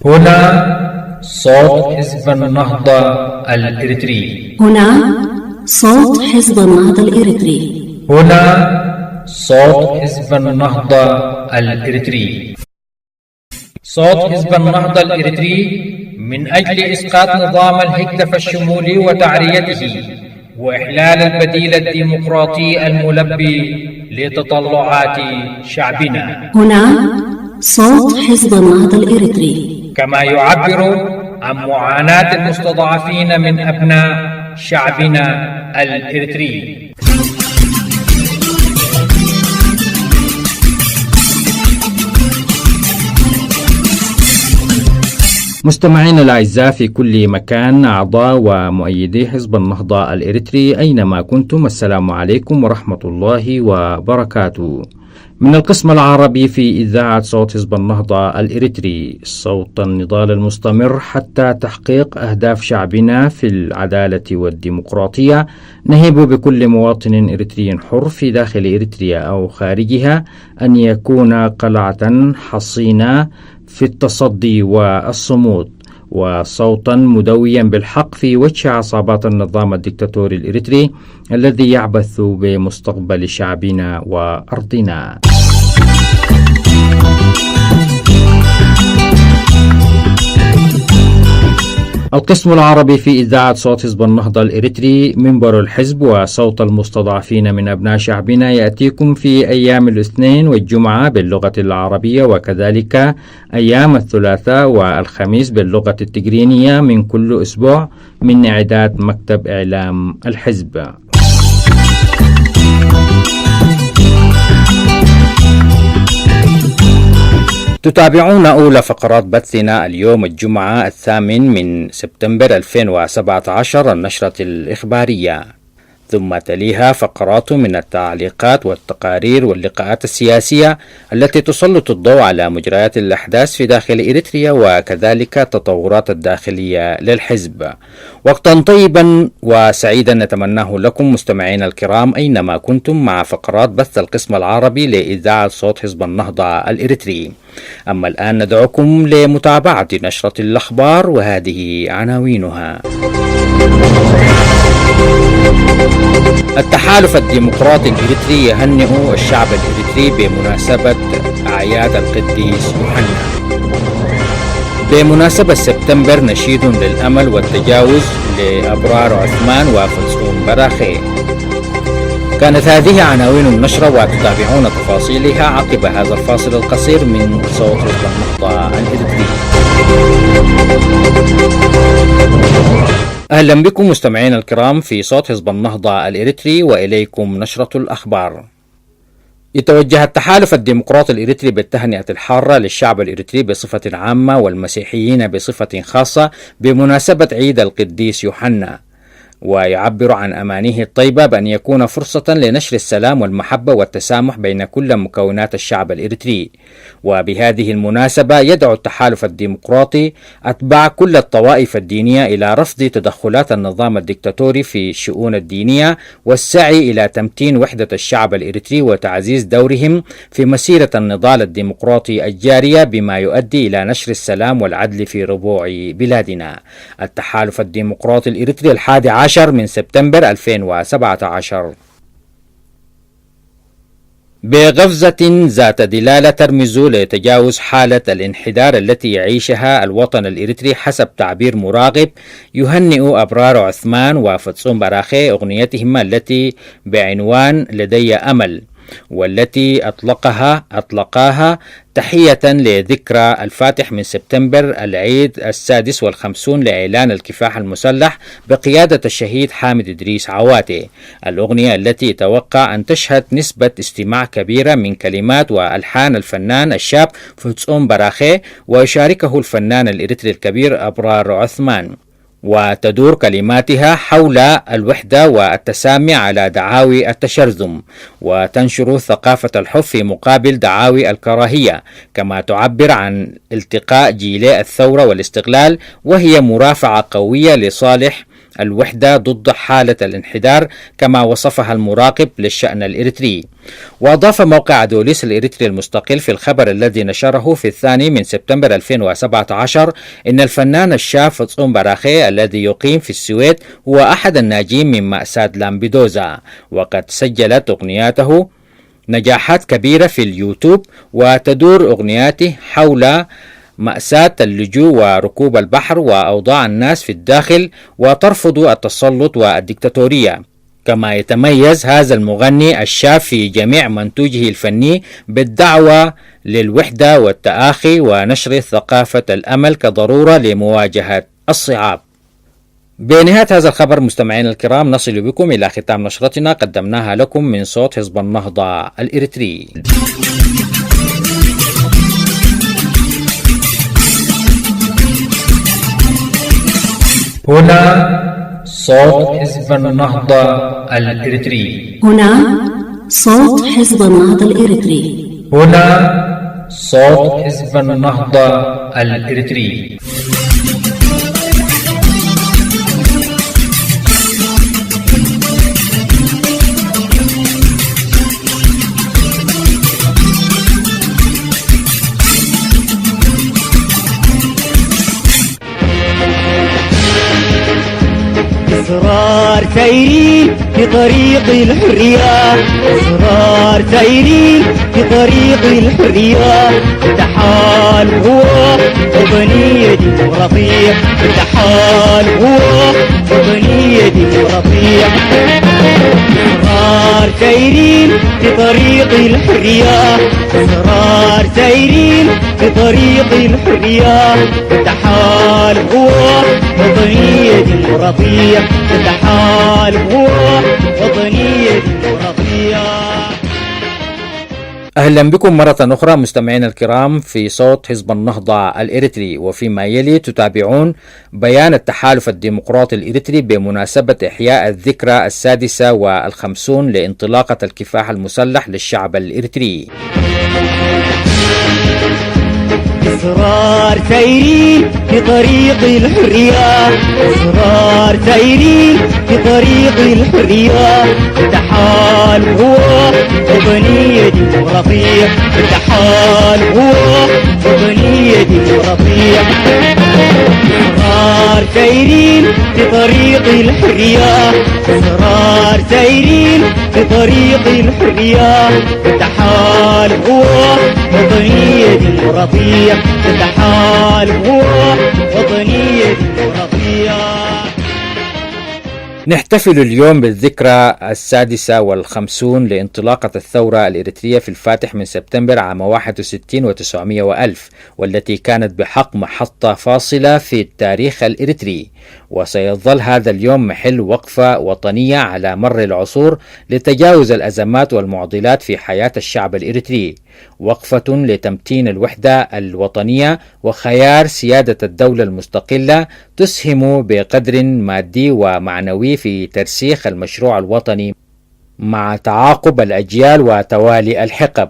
هنا صوت حزب النهضة الإريتري. هنا صوت حزب النهضة الإريتري. هنا صوت حزب النهضة الإريتري. صوت حزب النهضة الإريتري من أجل إسقاط نظام الهكتف الشمولي وتعريته وإحلال البديل الديمقراطي الملبي لتطلعات شعبنا. هنا صوت حزب النهضة الإريتري، كما يعبر عن معاناة المستضعفين من أبناء شعبنا الإريتري. مستمعينا الأعزاء في كل مكان، أعضاء ومؤيدي حزب النهضة الإريتري أينما كنتم، السلام عليكم ورحمة الله وبركاته. من القسم العربي في إذاعة صوت حزب النهضة الإريتري، صوت النضال المستمر حتى تحقيق أهداف شعبنا في العدالة والديمقراطية، نهب بكل مواطن إريتري حر في داخل إريتريا أو خارجها أن يكون قلعة حصينة في التصدي والصمود، وصوتا مدويا بالحق في وجه عصابات النظام الدكتاتوري الإريتري الذي يعبث بمستقبل شعبنا وأرضنا. القسم العربي في إذاعة صوت حزب النهضة الإريتري، منبر الحزب وصوت المستضعفين من أبناء شعبنا، يأتيكم في أيام الاثنين والجمعة باللغة العربية، وكذلك أيام الثلاثاء والخميس باللغة التجرينية من كل أسبوع من إعداد مكتب إعلام الحزب. تتابعون أولى فقرات بثنا اليوم الجمعة 8 سبتمبر 2017، النشرة الإخبارية، ثم تليها فقرات من التعليقات والتقارير واللقاءات السياسية التي تسلط الضوء على مجريات الأحداث في داخل إريتريا وكذلك التطورات الداخلية للحزب. وقتا طيبا وسعيدا نتمناه لكم مستمعين الكرام أينما كنتم مع فقرات بث القسم العربي لإذاعة صوت حزب النهضة الإريتري. أما الآن ندعوكم لمتابعة نشرة الأخبار، وهذه عناوينها. التحالف الديمقراطي الإريتري يهنئ الشعب الإريتري بمناسبة أعياد القديس يوحنا. بمناسبة سبتمبر، نشيد للأمل والتجاوز لأبرار عثمان وفلسطين براخي. كانت هذه عناوين النشرة، وتتابعون تفاصيلها عقب هذا الفاصل القصير من صوت حزب النهضة الإريتري. أهلا بكم مستمعين الكرام في صوت حزب النهضة الإريتري، وإليكم نشرة الأخبار. يتوجه التحالف الديمقراطي الإريتري بالتهنئة الحارة للشعب الإريتري بصفة عامة والمسيحيين بصفة خاصة بمناسبة عيد القديس يوحنا، ويعبر عن أمانيه الطيبة بأن يكون فرصة لنشر السلام والمحبة والتسامح بين كل مكونات الشعب الإريتري. وبهذه المناسبة يدعو التحالف الديمقراطي أتباع كل الطوائف الدينية إلى رفض تدخلات النظام الدكتاتوري في الشؤون الدينية، والسعي إلى تمتين وحدة الشعب الإريتري وتعزيز دورهم في مسيرة النضال الديمقراطي الجارية، بما يؤدي إلى نشر السلام والعدل في ربوع بلادنا. التحالف الديمقراطي الإريتري 11 من سبتمبر 2017. بغفزة ذات دلالة ترمز لتجاوز حالة الانحدار التي يعيشها الوطن الإريتري حسب تعبير مراقب، يهنئ أبرار عثمان وفلسطين براخي أغنيتهما التي بعنوان لدي أمل، والتي أطلقاها تحية لذكرى الفاتح من سبتمبر، العيد 56 لإعلان الكفاح المسلح بقيادة الشهيد حامد إدريس عواتي. الأغنية التي يتوقع أن تشهد نسبة استماع كبيرة من كلمات وألحان الفنان الشاب فلسطين براخي، ويشاركه الفنان الإريتري الكبير أبرار عثمان، وتدور كلماتها حول الوحدة والتسامي على دعاوي التشرذم، وتنشر ثقافة الحب في مقابل دعاوي الكراهية، كما تعبر عن التقاء جيلي الثورة والاستقلال، وهي مرافعة قوية لصالح الوحدة ضد حالة الانحدار كما وصفها المراقب للشأن الإريتري. وأضاف موقع دوليس الإريتري المستقل في الخبر الذي نشره في 2 سبتمبر 2017 إن الفنان الشاب فطسون براخي الذي يقيم في السويد هو أحد الناجين من مأساة لامبيدوزا، وقد سجلت أغنياته نجاحات كبيرة في اليوتيوب، وتدور أغنياته حول مأساة اللجوء وركوب البحر وأوضاع الناس في الداخل، وترفض التسلط والديكتاتورية. كما يتميز هذا المغني الشاب في جميع منتوجه الفني بالدعوة للوحدة والتآخي ونشر ثقافة الأمل كضرورة لمواجهة الصعاب. بنهاية هذا الخبر مستمعين الكرام، نصل بكم إلى ختام نشرتنا قدمناها لكم من صوت حزب النهضة الإريتري. هنا صوت حزب النهضة الإريتري. هنا صوت حزب النهضة الإريتري. هنا صوت حزب النهضة الإريتري. أسرار سايرين في طريق الحرية، أسرار سايرين في طريق الحرية، تحال هو وطنية ديمقراطية، تحال هو وطنية ديمقراطية. أسرار سايرين في طريق الحرية، أسرار سايرين في طريق الحرية، تحال هو وطنية ديمقراطية، تحال هو وطنية ديمقراطية. أهلا بكم مرة أخرى مستمعين الكرام في صوت حزب النهضة الإريتري، وفيما يلي تتابعون بيان التحالف الديمقراطي الإريتري بمناسبة إحياء الذكرى 56 لانطلاقة الكفاح المسلح للشعب الإريتري. أسرار سايرين في طريق الحرية، أسرار سايرين في طريق الحرية، تحال هو وطنية ديمقراطية، تحال هو وطنية ديمقراطية. أسرار سايرين في طريق الحرية، أسرار سايرين في طريق الحرية، تحال هو وطنية ديمقراطية، تحال هو وطنية ديمقراطية. نحتفل اليوم بالذكرى 56 لانطلاقة الثورة الإريترية في الفاتح من سبتمبر عام 61 و900 وألف، والتي كانت بحق محطة فاصلة في التاريخ الإريتري. وسيظل هذا اليوم محل وقفة وطنية على مر العصور لتجاوز الأزمات والمعضلات في حياة الشعب الإريتري، وقفة لتمتين الوحدة الوطنية وخيار سيادة الدولة المستقلة تسهم بقدر مادي ومعنوي في ترسيخ المشروع الوطني مع تعاقب الأجيال وتوالي الحقب.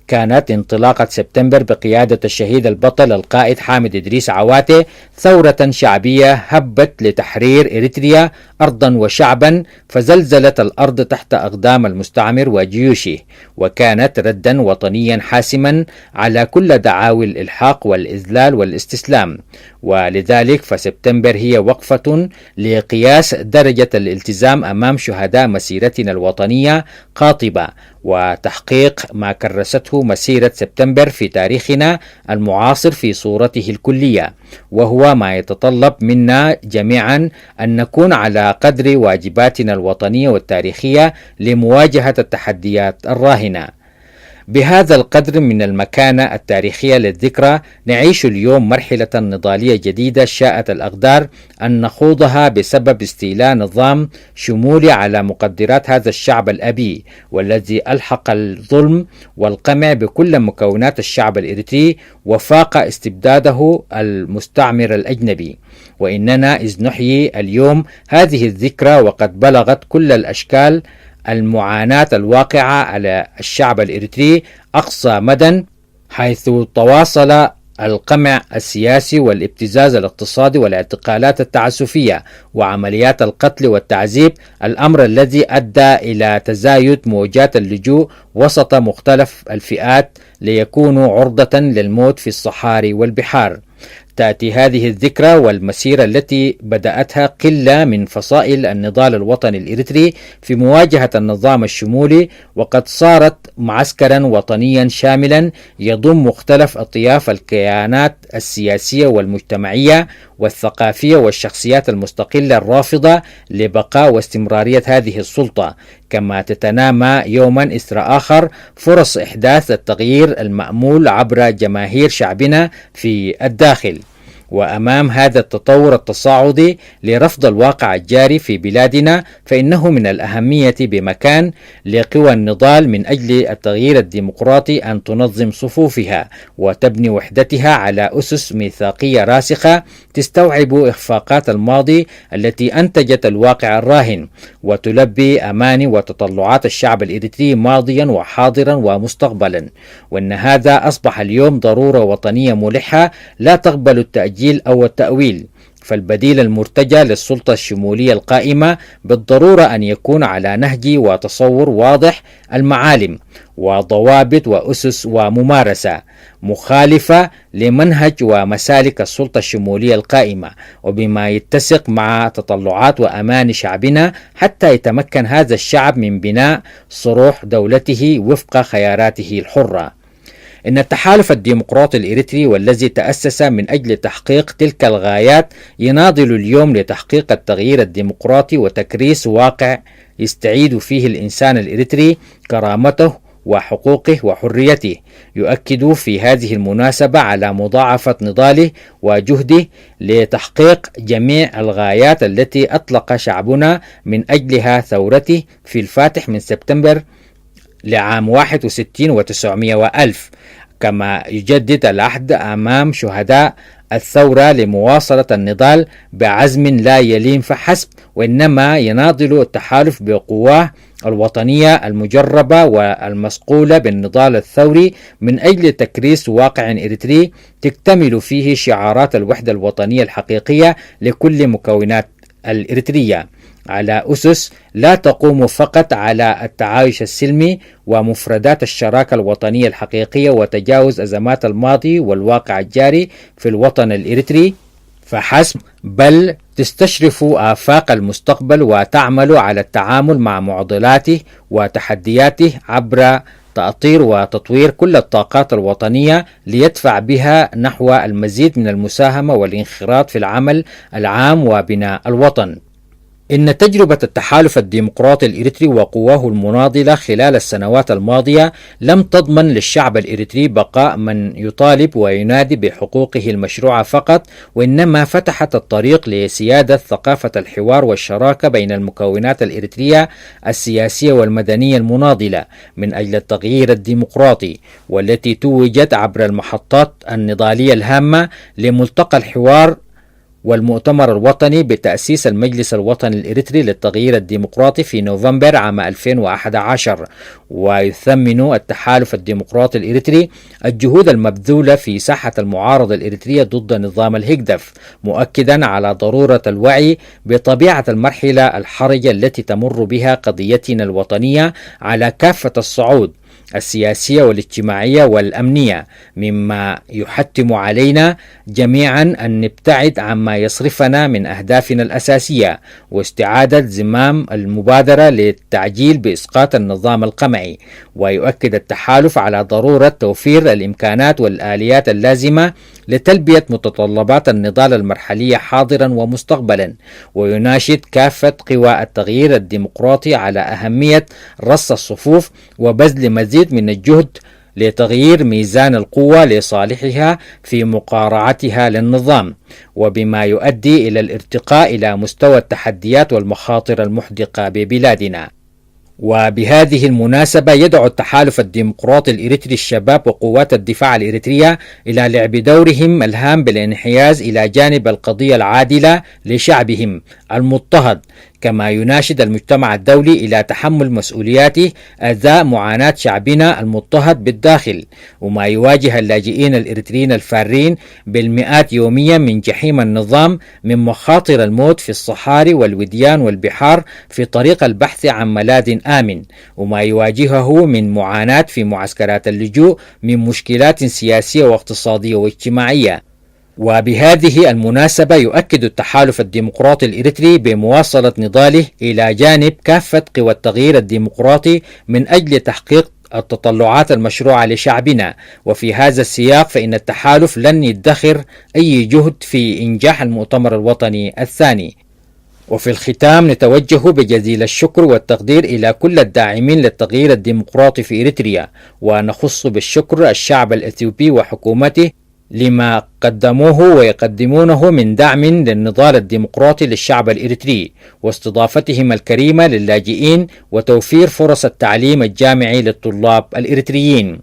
كانت انطلاقة سبتمبر بقيادة الشهيد البطل القائد حامد إدريس عواتي ثورة شعبية هبت لتحرير إريتريا أرضا وشعبا، فزلزلت الأرض تحت أقدام المستعمر وجيوشه، وكانت ردا وطنيا حاسما على كل دعاوي الإلحاق والإذلال والاستسلام. ولذلك فسبتمبر هي وقفة لقياس درجة الالتزام أمام شهداء مسيرتنا الوطنية قاطبة، وتحقيق ما كرسته مسيرة سبتمبر في تاريخنا المعاصر في صورته الكلية، وهو ما يتطلب منا جميعا أن نكون على قدر واجباتنا الوطنية والتاريخية لمواجهة التحديات الراهنة. بهذا القدر من المكانة التاريخية للذكرى نعيش اليوم مرحلة نضالية جديدة شاءت الأقدار أن نخوضها بسبب استيلاء نظام شمولي على مقدرات هذا الشعب الأبي، والذي ألحق الظلم والقمع بكل مكونات الشعب الإريتري وفاق استبداده المستعمر الأجنبي. وإننا إذ نحيي اليوم هذه الذكرى وقد بلغت كل الأشكال المعاناة الواقعة على الشعب الإريتري أقصى مدى، حيث تواصل القمع السياسي والابتزاز الاقتصادي والاعتقالات التعسفية وعمليات القتل والتعذيب، الأمر الذي أدى إلى تزايد موجات اللجوء وسط مختلف الفئات ليكونوا عرضة للموت في الصحاري والبحار. تأتي هذه الذكرى والمسيرة التي بدأتها قلة من فصائل النضال الوطني الإريتري في مواجهة النظام الشمولي، وقد صارت معسكرا وطنيا شاملا يضم مختلف أطياف الكيانات السياسية والمجتمعية والثقافية والشخصيات المستقلة الرافضة لبقاء واستمرارية هذه السلطة، كما تتنامى يوما إثر آخر فرص إحداث التغيير المأمول عبر جماهير شعبنا في الداخل. وأمام هذا التطور التصاعدي لرفض الواقع الجاري في بلادنا، فإنه من الأهمية بمكان لقوى النضال من أجل التغيير الديمقراطي أن تنظم صفوفها وتبني وحدتها على أسس ميثاقية راسخة تستوعب إخفاقات الماضي التي أنتجت الواقع الراهن، وتلبي أماني وتطلعات الشعب الإريتري ماضيا وحاضرا ومستقبلا. وأن هذا أصبح اليوم ضرورة وطنية ملحة لا تقبل التأجيل أو التأويل، فالبديل المرتجى للسلطة الشمولية القائمة بالضرورة أن يكون على نهج وتصور واضح المعالم وضوابط وأسس وممارسة مخالفة لمنهج ومسالك السلطة الشمولية القائمة، وبما يتسق مع تطلعات وأمان شعبنا حتى يتمكن هذا الشعب من بناء صروح دولته وفق خياراته الحرة. إن التحالف الديمقراطي الإريتري والذي تأسس من أجل تحقيق تلك الغايات يناضل اليوم لتحقيق التغيير الديمقراطي وتكريس واقع يستعيد فيه الإنسان الإريتري كرامته وحقوقه وحريته. يؤكد في هذه المناسبة على مضاعفة نضاله وجهده لتحقيق جميع الغايات التي أطلق شعبنا من أجلها ثورته في الفاتح من سبتمبر لعام 61 و900 وألف، كما يجدد العهد أمام شهداء الثورة لمواصلة النضال بعزم لا يلين فحسب، وإنما يناضل التحالف بقواه الوطنية المجربة والمصقولة بالنضال الثوري من أجل تكريس واقع إريتري تكتمل فيه شعارات الوحدة الوطنية الحقيقية لكل مكونات الإريترية على أسس لا تقوم فقط على التعايش السلمي ومفردات الشراكة الوطنية الحقيقية وتجاوز أزمات الماضي والواقع الجاري في الوطن الإريتري فحسب، بل تستشرف آفاق المستقبل وتعمل على التعامل مع معضلاته وتحدياته عبر تأطير وتطوير كل الطاقات الوطنية ليدفع بها نحو المزيد من المساهمة والانخراط في العمل العام وبناء الوطن. إن تجربة التحالف الديمقراطي الإريتري وقواه المناضلة خلال السنوات الماضية لم تضمن للشعب الإريتري بقاء من يطالب وينادي بحقوقه المشروعة فقط، وإنما فتحت الطريق لسيادة ثقافة الحوار والشراكة بين المكونات الإريترية السياسية والمدنية المناضلة من أجل التغيير الديمقراطي، والتي توجت عبر المحطات النضالية الهامة لملتقى الحوار والمؤتمر الوطني بتأسيس المجلس الوطني الإريتري للتغيير الديمقراطي في نوفمبر عام 2011. ويثمن التحالف الديمقراطي الإريتري الجهود المبذولة في ساحة المعارضة الإريترية ضد نظام الهجدف، مؤكدا على ضرورة الوعي بطبيعة المرحلة الحرجة التي تمر بها قضيتنا الوطنية على كافة الصعود السياسية والاجتماعية والأمنية، مما يحتم علينا جميعا أن نبتعد عما يصرفنا من أهدافنا الأساسية واستعادة زمام المبادرة للتعجيل بإسقاط النظام القمعي. ويؤكد التحالف على ضرورة توفير الإمكانات والآليات اللازمة لتلبية متطلبات النضال المرحلية حاضرا ومستقبلا، ويناشد كافة قوى التغيير الديمقراطي على أهمية رص الصفوف وبذل مزيد من الجهد لتغيير ميزان القوة لصالحها في مقارعتها للنظام، وبما يؤدي إلى الارتقاء إلى مستوى التحديات والمخاطر المحدقة ببلادنا. وبهذه المناسبة يدعو التحالف الديمقراطي الإريتري الشباب وقوات الدفاع الإريترية إلى لعب دورهم الهام بالانحياز إلى جانب القضية العادلة لشعبهم المضطهد، كما يناشد المجتمع الدولي إلى تحمل مسؤولياته أزاء معاناة شعبنا المضطهد بالداخل، وما يواجه اللاجئين الإريتريين الفارين بالمئات يوميا من جحيم النظام، من مخاطر الموت في الصحاري والوديان والبحار في طريق البحث عن ملاذ آمن، وما يواجهه من معاناة في معسكرات اللجوء من مشكلات سياسية واقتصادية واجتماعية. وبهذه المناسبة يؤكد التحالف الديمقراطي الإريتري بمواصلة نضاله إلى جانب كافة قوى التغيير الديمقراطي من أجل تحقيق التطلعات المشروعة لشعبنا. وفي هذا السياق فإن التحالف لن يدخر أي جهد في إنجاح المؤتمر الوطني الثاني. وفي الختام نتوجه بجزيل الشكر والتقدير إلى كل الداعمين للتغيير الديمقراطي في إريتريا، ونخص بالشكر الشعب الإثيوبي وحكومته لما قدموه ويقدمونه من دعم للنضال الديمقراطي للشعب الإريتري، واستضافتهم الكريمة للاجئين، وتوفير فرص التعليم الجامعي للطلاب الإريتريين.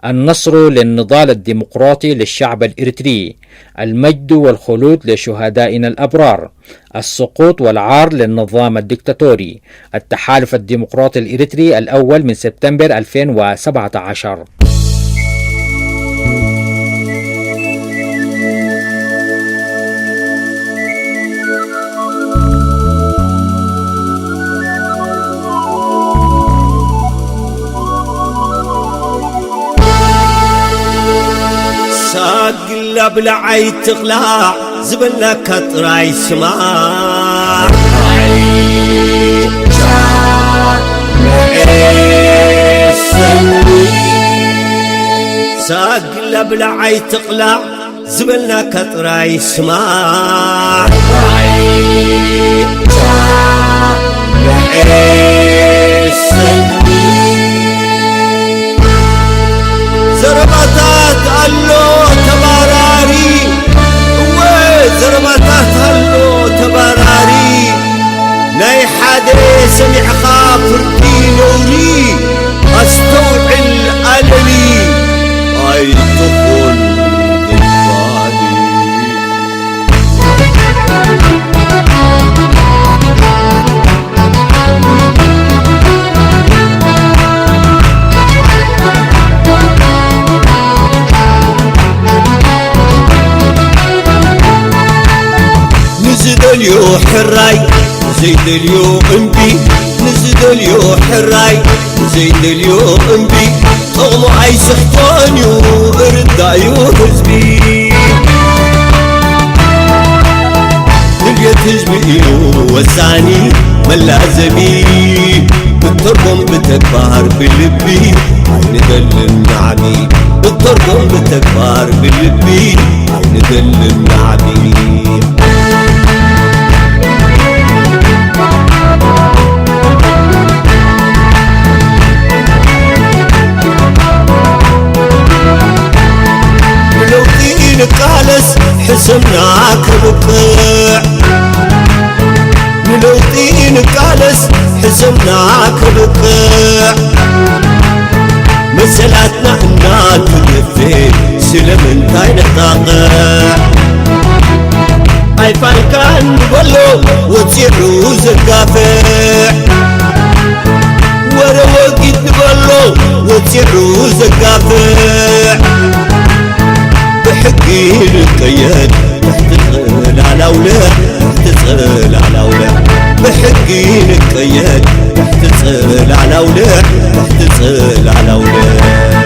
النصر للنضال الديمقراطي للشعب الإريتري، المجد والخلود لشهدائنا الأبرار، السقوط والعار للنظام الدكتاتوري. التحالف الديمقراطي الإريتري الأول من سبتمبر 2017. ساقلا بلعي تقلع زبلك طراي سماع ساقلا بلعي تقلع زبلك طراي سماع زربطات قالو تباراري زربطات قالو تباراري ناي حدا سمع خاطر دي نوري استوعي الألمي اي تخل نزد اليو حراي زيد اليو انبي نزد اليو حراي زيد اليو انبي طغمو عي سختانيو اردايو هزبي نليا تجبئينو وسعني ملازمي بالترقم بتكبار باللبي عين دل النعبي بالترقم بتكبار باللبي عين دل النعبي نقالس حسمناك بقع نلوطي نقالس حسمناك بقع مسلاتنا حنا تلفي سلمنتاي نطاقع ايفان كان بلو وتيرو زقافع ورا وقت بلو وتيرو زقافع بحقي القياد تحت تغل على أولاد تحت تغل على أولاد بحقي القياد تحت تغل على أولاد تحت تغل على أولاد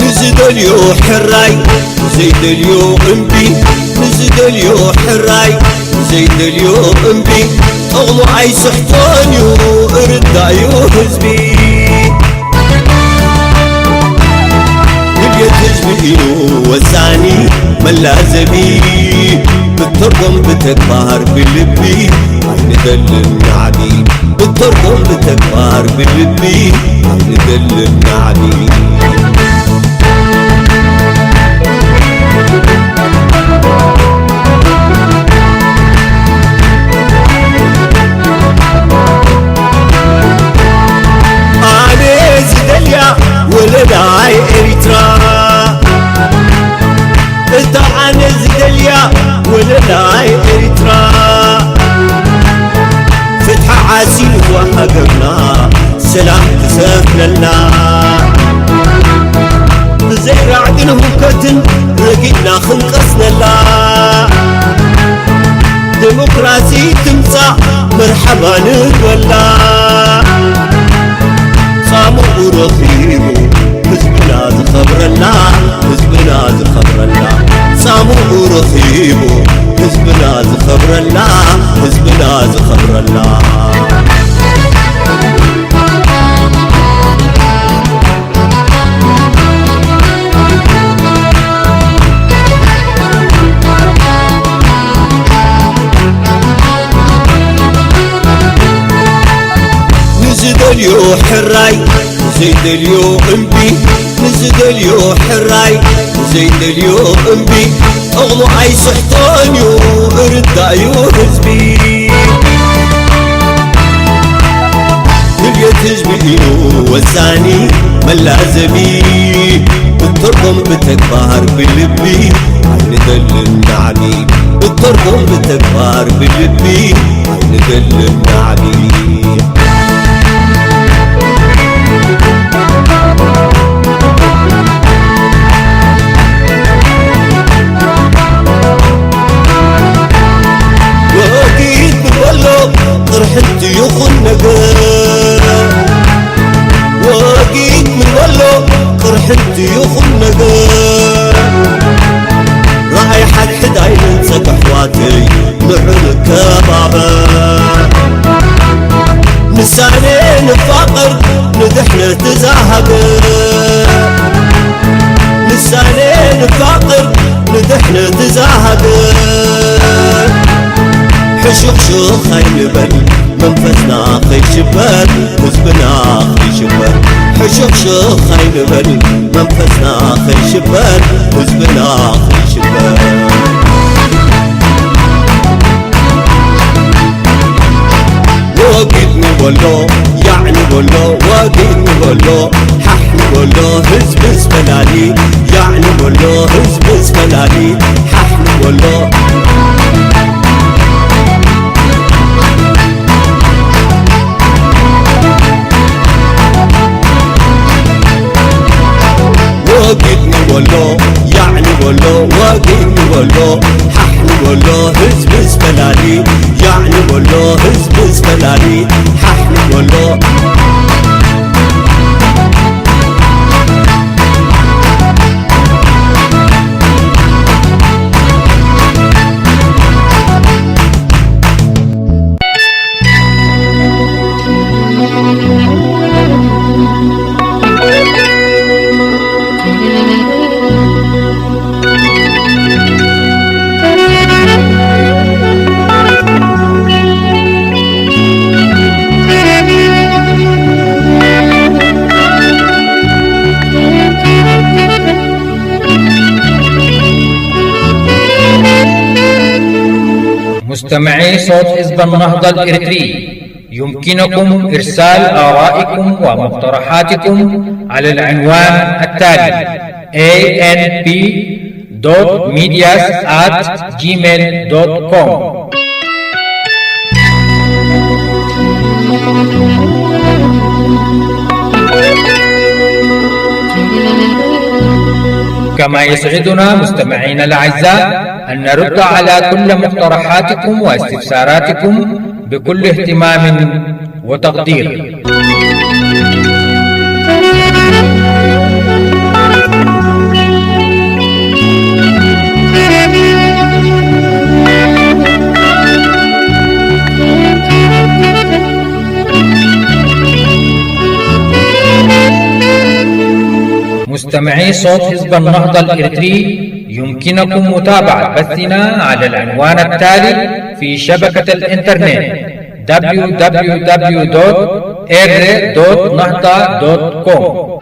نزد اليو حراي زيد اليو انبي نزد اليو حراي زيد اليو انبي طغمو عي سحتانيو اردايو هزبي نبيا تجبئينو وسعني ملازمي بالترقم بتكبار باللبي عين دل النعبي بالترقم بتكبار باللبي عين دل النعبي نزدليا وللاي إريترا فتح عاسين وحقرنا سلام تسافلنا زي رعدنهم كتن رقينا خنقصنا لا ديمقراطي تمسع مرحبا نتولى صامو ورخيمو حزبنا زخبرنا حزبنا زخبرنا صامو ورخيمو حزبنا زخبرنا حزبنا زخبرنا نزدليو حراي زيدليو امبي نزدليو حراي زيدليو امبي اغلو عاي سحطانيو اردايو حزبي دليت حزبينو وزاني ملازمي الترقم بتكبار بلبي ندل النعمي الترقم بتكبار بلبي ندل النعمي قرحت يخن نقر واقيت من ولو قرحت يخن نقر رايحة حداي ننسى كحواتي نعلك بابا نساني نفاقر ندحنا تزاهق نساني نفاقر ندحنا تزاهق حشوق شوخ خينبل منفسنا خي شبر حزبنا خي شبر حشوق شوخ خينبل منفسنا خي شبر حزبنا خي شبر واقيتني ولو يعني ولو واقيتني ولو ححني ولو حزب اسفلالي يعني ولو حزب اسفلالي ححني ولو واقيتني ولو يعني ولو واقيتني ولو ححني ولو حزب اسفلالي يعني ولو حزب اسفلالي ححني ولو مستمعي صوت حزب النهضة الإريتري، يمكنكم إرسال آرائكم ومقترحاتكم على العنوان التالي anp.medias@gmail.com. كما يسعدنا مستمعينا الأعزاء أن نرد على كل مقترحاتكم واستفساراتكم بكل اهتمام وتقدير. مستمعي صوت حزب النهضة الإريتري، يمكنكم متابعة بثنا على العنوان التالي في شبكة الإنترنت www.r.nahda.com.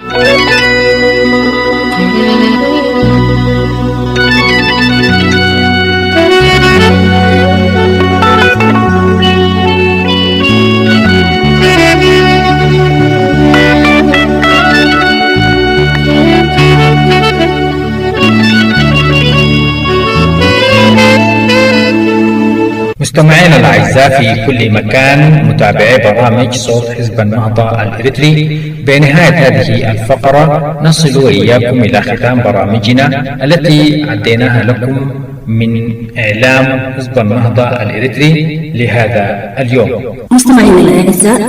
مستمعينا الأعزاء في كل مكان، متابعي برامج صوت حزب النهضة الإريتري، بنهاية هذه الفقرة نصل وإياكم إلى ختام برامجنا التي عديناها لكم من إعلام حزب النهضة الإريتري لهذا اليوم. مستمعينا الأعزاء،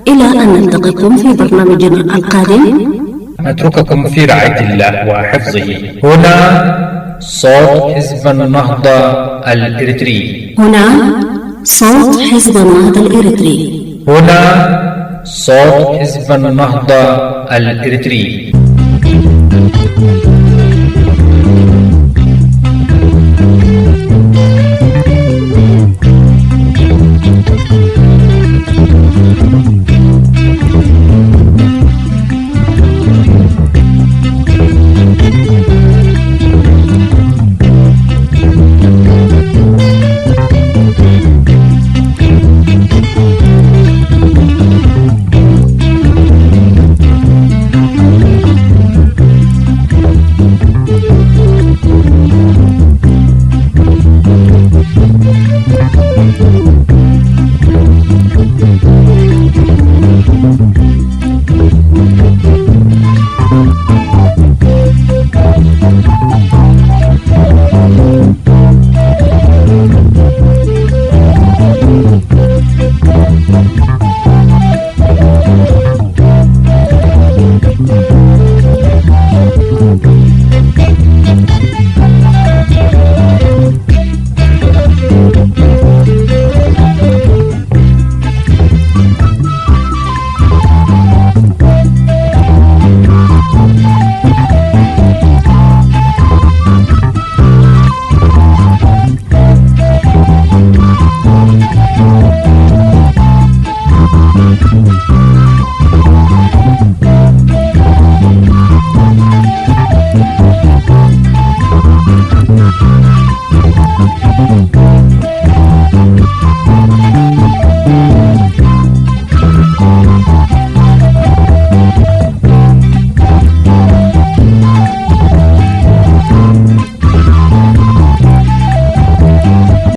إلى أن نلتقيكم في برنامجنا القادم، نترككم في رعاية الله وحفظه. هنا صوت حزب النهضة الإريتري. هنا صوت حزب النهضة الإريتري. هنا صوت حزب النهضة الإريتري.